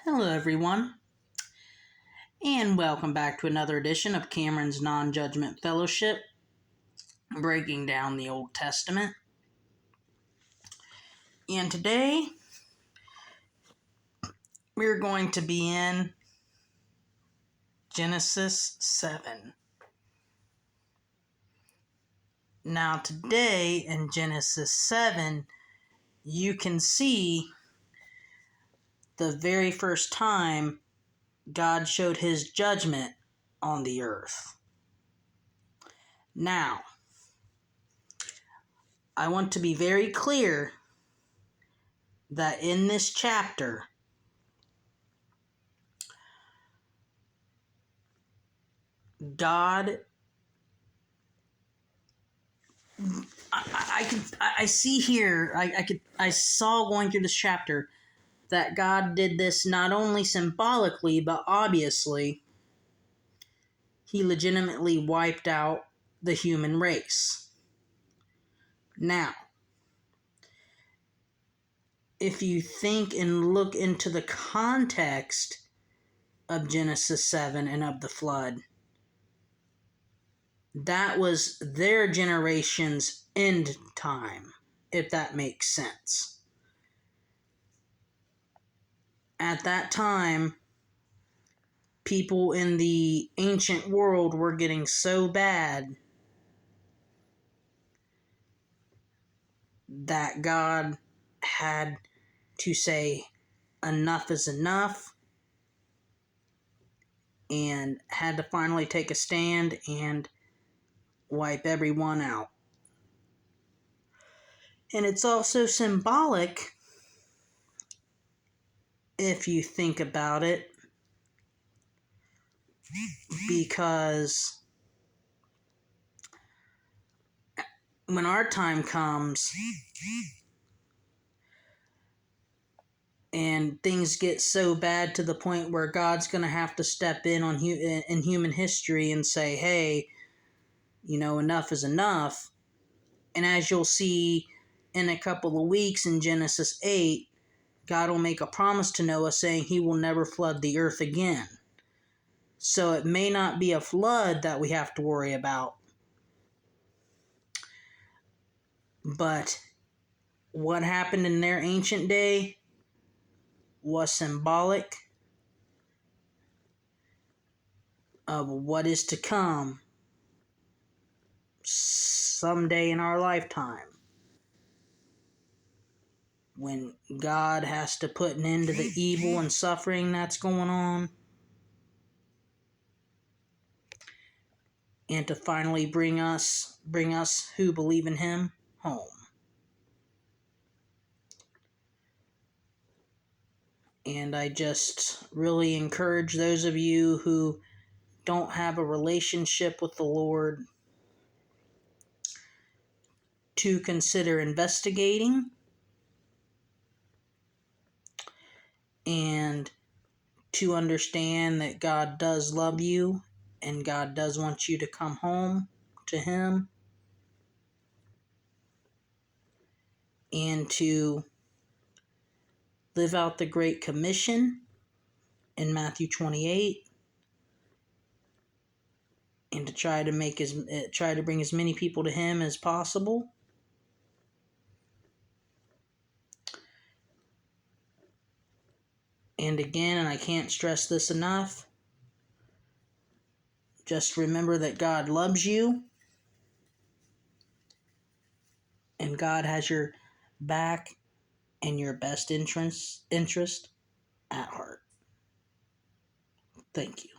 Hello, everyone, and welcome back to another edition of Cameron's Non-Judgment Fellowship, breaking down the Old Testament. And today, we're going to be in Genesis 7. Now, today in Genesis 7, you can see the very first time God showed his judgment on the earth. Now, I want to be very clear that in this chapter, God, I see here, I saw going through this chapter that God did this not only symbolically, but obviously, he legitimately wiped out the human race. Now, if you think and look into the context of Genesis 7 and of the flood, that was their generation's end time, if that makes sense. At that time, people in the ancient world were getting so bad that God had to say enough is enough and had to finally take a stand and wipe everyone out. And it's also symbolic, if you think about it, because when our time comes and things get so bad to the point where God's going to have to step in in human history and say, hey, enough is enough. And as you'll see in a couple of weeks in Genesis 8, God will make a promise to Noah saying he will never flood the earth again. So it may not be a flood that we have to worry about, but what happened in their ancient day was symbolic of what is to come someday in our lifetime, when God has to put an end to the evil and suffering that's going on, and to finally bring us who believe in him home. And I just really encourage those of you who don't have a relationship with the Lord to consider investigating and to understand that God does love you and God does want you to come home to him, and to live out the Great Commission in Matthew 28, and to try to bring as many people to him as possible. And again, and I can't stress this enough, just remember that God loves you and God has your back and your best interest at heart. Thank you.